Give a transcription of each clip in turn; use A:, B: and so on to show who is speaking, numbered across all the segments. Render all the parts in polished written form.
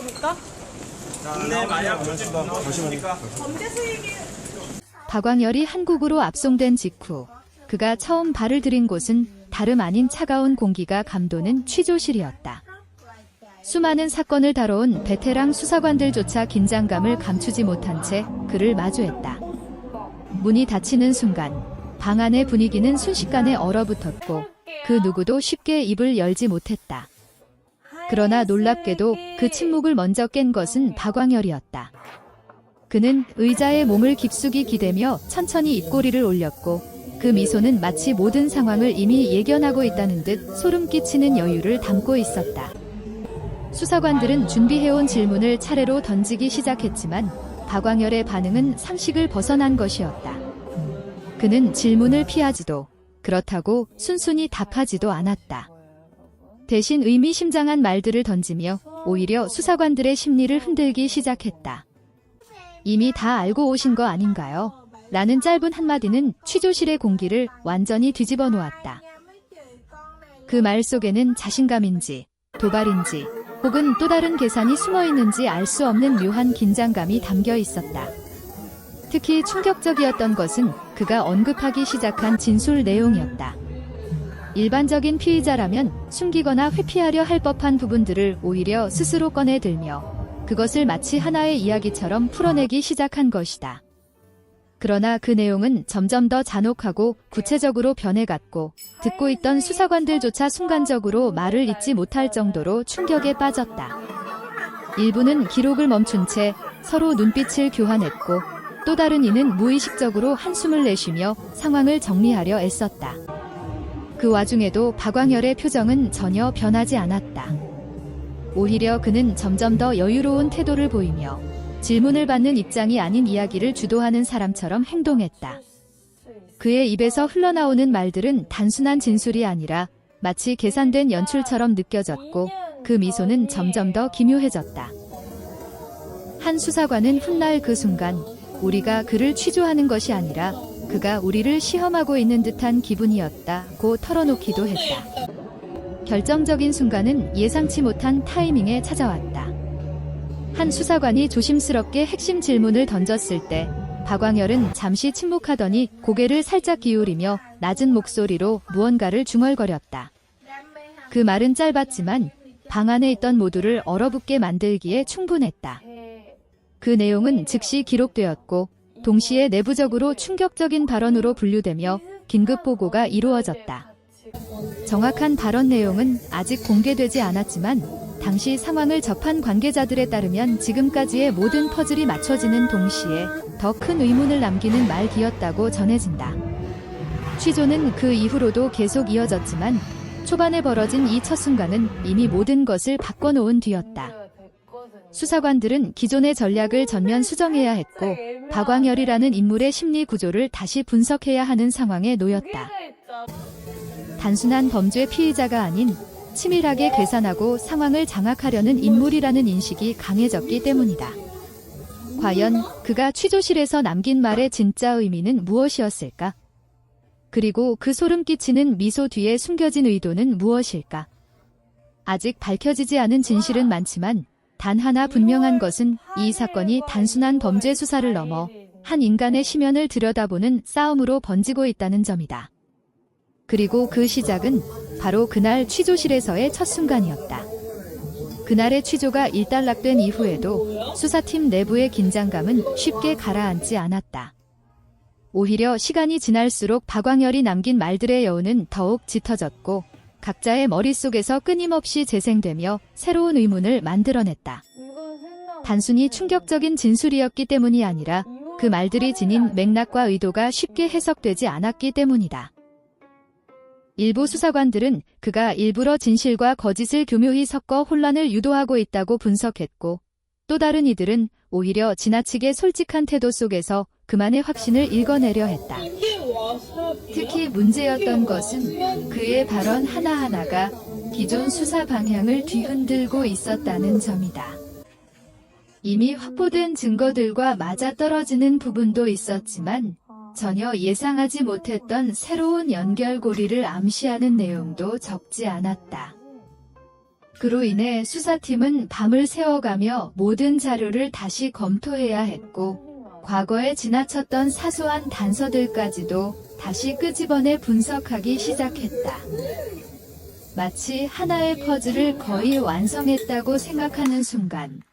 A: 겁니까?
B: 국내 마약 조직 나오십니까?
A: 범죄 수익이
C: 박광열이 한국으로 압송된 직후 그가 처음 발을 들인 곳은 다름 아닌 차가운 공기가 감도는 취조실이었다. 수많은 사건을 다뤄온 베테랑 수사관들조차 긴장감을 감추지 못한 채 그를 마주했다. 문이 닫히는 순간 방 안의 분위기는 순식간에 얼어붙었고 그 누구도 쉽게 입을 열지 못했다. 그러나 놀랍게도 그 침묵을 먼저 깬 것은 박광열이었다. 그는 의자에 몸을 깊숙이 기대며 천천히 입꼬리를 올렸고 그 미소는 마치 모든 상황을 이미 예견하고 있다는 듯 소름 끼치는 여유를 담고 있었다. 수사관들은 준비해온 질문을 차례로 던지기 시작했지만 박광열의 반응은 상식을 벗어난 것이었다. 그는 질문을 피하지도 그렇다고 순순히 답하지도 않았다. 대신 의미심장한 말들을 던지며 오히려 수사관들의 심리를 흔들기 시작했다. 이미 다 알고 오신 거 아닌가요? 라는 짧은 한마디는 취조실의 공기를 완전히 뒤집어 놓았다. 그 말 속에는 자신감인지 도발인지 혹은 또 다른 계산이 숨어 있는지 알 수 없는 묘한 긴장감이 담겨 있었다. 특히 충격적이었던 것은 그가 언급하기 시작한 진술 내용이었다. 일반적인 피의자라면 숨기거나 회피하려 할 법한 부분들을 오히려 스스로 꺼내들며 그것을 마치 하나의 이야기처럼 풀어내기 시작한 것이다. 그러나 그 내용은 점점 더 잔혹하고 구체적으로 변해갔고 듣고 있던 수사관들조차 순간적으로 말을 잇지 못할 정도로 충격에 빠졌다. 일부는 기록을 멈춘 채 서로 눈빛을 교환했고 또 다른 이는 무의식적으로 한숨을 내쉬며 상황을 정리하려 애썼다. 그 와중에도 박광열의 표정은 전혀 변하지 않았다. 오히려 그는 점점 더 여유로운 태도를 보이며 질문을 받는 입장이 아닌 이야기를 주도하는 사람처럼 행동했다. 그의 입에서 흘러나오는 말들은 단순한 진술이 아니라 마치 계산된 연출처럼 느껴졌고 그 미소는 점점 더 기묘해졌다. 한 수사관은 훗날 그 순간 우리가 그를 취조하는 것이 아니라 그가 우리를 시험하고 있는 듯한 기분이었다고 털어놓기도 했다. 결정적인 순간은 예상치 못한 타이밍에 찾아왔다. 한 수사관이 조심스럽게 핵심 질문을 던졌을 때 박광열은 잠시 침묵하더니 고개를 살짝 기울이며 낮은 목소리로 무언가를 중얼거렸다. 그 말은 짧았지만 방 안에 있던 모두를 얼어붙게 만들기에 충분했다. 그 내용은 즉시 기록되었고 동시에 내부적으로 충격적인 발언으로 분류되며 긴급 보고가 이루어졌다. 정확한 발언 내용은 아직 공개되지 않았지만 당시 상황을 접한 관계자들에 따르면 지금까지의 모든 퍼즐이 맞춰지는 동시에 더 큰 의문을 남기는 말기였다고 전해진다. 취조는 그 이후로도 계속 이어졌지만 초반에 벌어진 이 첫 순간은 이미 모든 것을 바꿔놓은 뒤였다. 수사관들은 기존의 전략을 전면 수정해야 했고 박광열이라는 인물의 심리 구조를 다시 분석해야 하는 상황에 놓였다. 단순한 범죄 피의자가 아닌 치밀하게 계산하고 상황을 장악하려는 인물이라는 인식이 강해졌기 때문이다. 과연 그가 취조실에서 남긴 말의 진짜 의미는 무엇이었을까? 그리고 그 소름 끼치는 미소 뒤에 숨겨진 의도는 무엇일까? 아직 밝혀지지 않은 진실은 많지만 단 하나 분명한 것은 이 사건이 단순한 범죄 수사를 넘어 한 인간의 심연을 들여다보는 싸움으로 번지고 있다는 점이다. 그리고 그 시작은 바로 그날 취조실에서의 첫 순간이었다. 그날의 취조가 일단락된 이후에도 수사팀 내부의 긴장감은 쉽게 가라앉지 않았다. 오히려 시간이 지날수록 박광열이 남긴 말들의 여운은 더욱 짙어졌고 각자의 머릿속에서 끊임없이 재생되며 새로운 의문을 만들어냈다. 단순히 충격적인 진술이었기 때문이 아니라 그 말들이 지닌 맥락과 의도가 쉽게 해석되지 않았기 때문이다. 일부 수사관들은 그가 일부러 진실과 거짓을 교묘히 섞어 혼란을 유도하고 있다고 분석했고 또 다른 이들은 오히려 지나치게 솔직한 태도 속에서 그만의 확신을 읽어내려 했다. 특히 문제였던 것은 그의 발언 하나하나가 기존 수사 방향을 뒤흔들고 있었다는 점이다. 이미 확보된 증거들과 맞아떨어지는 부분도 있었지만 전혀 예상하지 못했던 새로운 연결고리를 암시하는 내용도 적지 않았다. 그로 인해 수사팀은 밤을 새워가며 모든 자료를 다시 검토해야 했고, 과거에 지나쳤던 사소한 단서들까지도 다시 끄집어내 분석하기 시작했다. 마치 하나의 퍼즐을 거의 완성했다고 생각하는 순간,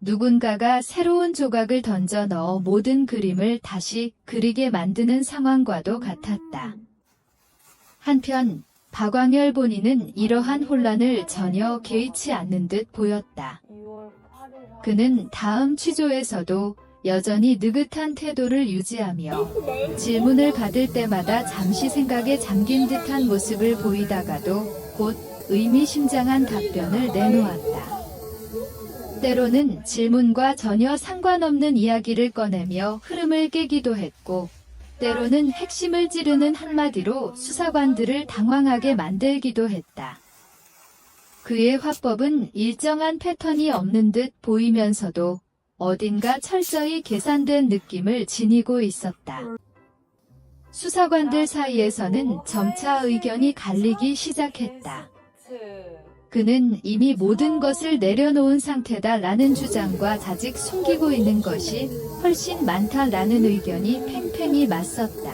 C: 누군가가 새로운 조각을 던져 넣어 모든 그림을 다시 그리게 만드는 상황과도 같았다. 한편 박광열 본인은 이러한 혼란을 전혀 개의치 않는 듯 보였다. 그는 다음 취조에서도 여전히 느긋한 태도를 유지하며 질문을 받을 때마다 잠시 생각에 잠긴 듯한 모습을 보이다가도 곧 의미심장한 답변을 내놓았다. 때로는 질문과 전혀 상관없는 이야기를 꺼내며 흐름을 깨기도 했고, 때로는 핵심을 찌르는 한마디로 수사관들을 당황하게 만들기도 했다. 그의 화법은 일정한 패턴이 없는 듯 보이면서도 어딘가 철저히 계산된 느낌을 지니고 있었다. 수사관들 사이에서는 점차 의견이 갈리기 시작했다. 그는 이미 모든 것을 내려놓은 상태다라는 주장과 아직 숨기고 있는 것이 훨씬 많다라는 의견이 팽팽히 맞섰다.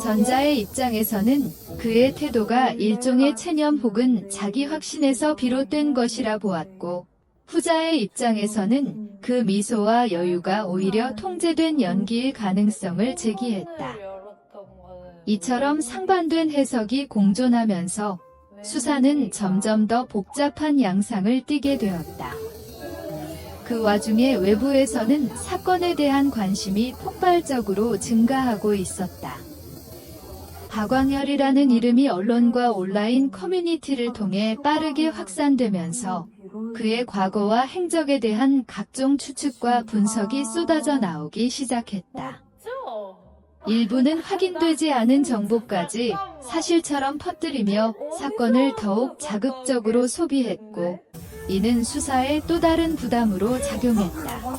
C: 전자의 입장에서는 그의 태도가 일종의 체념 혹은 자기 확신에서 비롯된 것이라 보았고, 후자의 입장에서는 그 미소와 여유가 오히려 통제된 연기일 가능성을 제기했다. 이처럼 상반된 해석이 공존하면서 수사는 점점 더 복잡한 양상을 띠게 되었다. 그 와중에 외부에서는 사건에 대한 관심이 폭발적으로 증가하고 있었다. 박광열이라는 이름이 언론과 온라인 커뮤니티를 통해 빠르게 확산되면서 그의 과거와 행적에 대한 각종 추측과 분석이 쏟아져 나오기 시작했다. 일부는 확인되지 않은 정보까지 사실처럼 퍼뜨리며 사건을 더욱 자극적으로 소비했고, 이는 수사에 또 다른 부담으로 작용했다.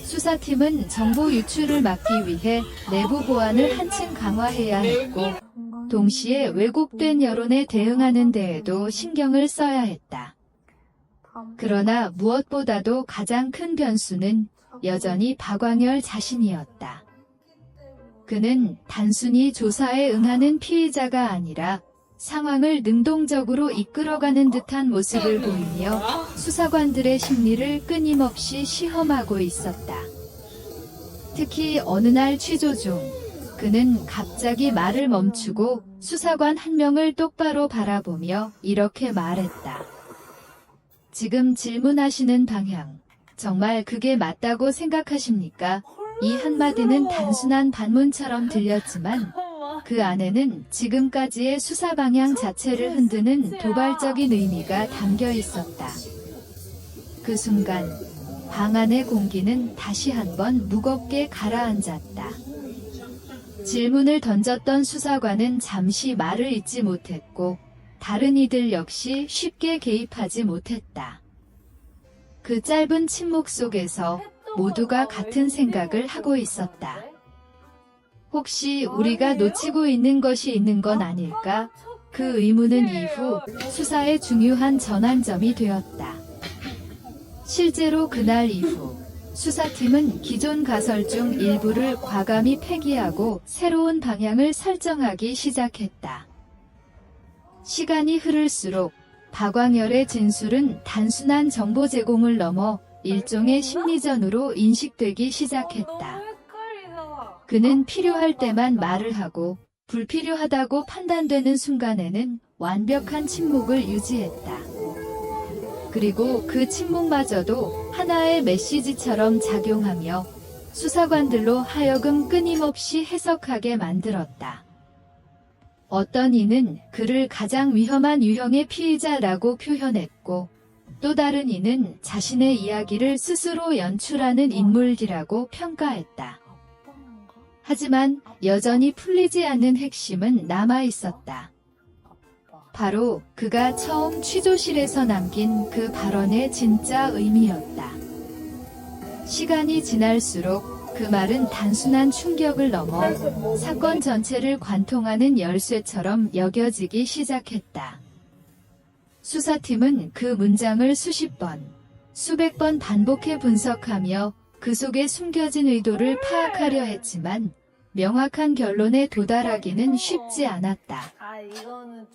C: 수사팀은 정보 유출을 막기 위해 내부 보안을 한층 강화해야 했고, 동시에 왜곡된 여론에 대응하는 데에도 신경을 써야 했다. 그러나 무엇보다도 가장 큰 변수는 여전히 박광열 자신이었다. 그는 단순히 조사에 응하는 피의자가 아니라 상황을 능동적으로 이끌어가는 듯한 모습을 보이며 수사관들의 심리를 끊임없이 시험하고 있었다. 특히 어느 날 취조 중 그는 갑자기 말을 멈추고 수사관 한 명을 똑바로 바라보며 이렇게 말했다. 지금 질문하시는 방향, 정말 그게 맞다고 생각하십니까? 이 한마디는 단순한 반문처럼 들렸지만 그 안에는 지금까지의 수사 방향 자체를 흔드는 도발적인 의미가 담겨 있었다. 그 순간 방 안의 공기는 다시 한번 무겁게 가라앉았다. 질문을 던졌던 수사관은 잠시 말을 잇지 못했고, 다른 이들 역시 쉽게 개입하지 못했다. 그 짧은 침묵 속에서 모두가 같은 생각을 하고 있었다. 혹시 우리가 놓치고 있는 것이 있는 건 아닐까? 그 의문은 이후 수사의 중요한 전환점이 되었다. 실제로 그날 이후 수사팀은 기존 가설 중 일부를 과감히 폐기하고 새로운 방향을 설정하기 시작했다. 시간이 흐를수록 박광열의 진술은 단순한 정보 제공을 넘어 일종의 심리전으로 인식되기 시작했다. 그는 필요할 때만 말을 하고 불필요하다고 판단되는 순간에는 완벽한 침묵을 유지했다. 그리고 그 침묵마저도 하나의 메시지처럼 작용하며 수사관들로 하여금 끊임없이 해석하게 만들었다. 어떤 이는 그를 가장 위험한 유형의 피의자라고 표현했고, 또 다른 이는 자신의 이야기를 스스로 연출하는 인물이라고 평가했다. 하지만 여전히 풀리지 않는 핵심은 남아 있었다. 바로 그가 처음 취조실에서 남긴 그 발언의 진짜 의미였다. 시간이 지날수록 그 말은 단순한 충격을 넘어 사건 전체를 관통하는 열쇠처럼 여겨지기 시작했다. 수사팀은 그 문장을 수십 번, 수백 번 반복해 분석하며 그 속에 숨겨진 의도를 파악하려 했지만 명확한 결론에 도달하기는 쉽지 않았다.
A: 아, 이거는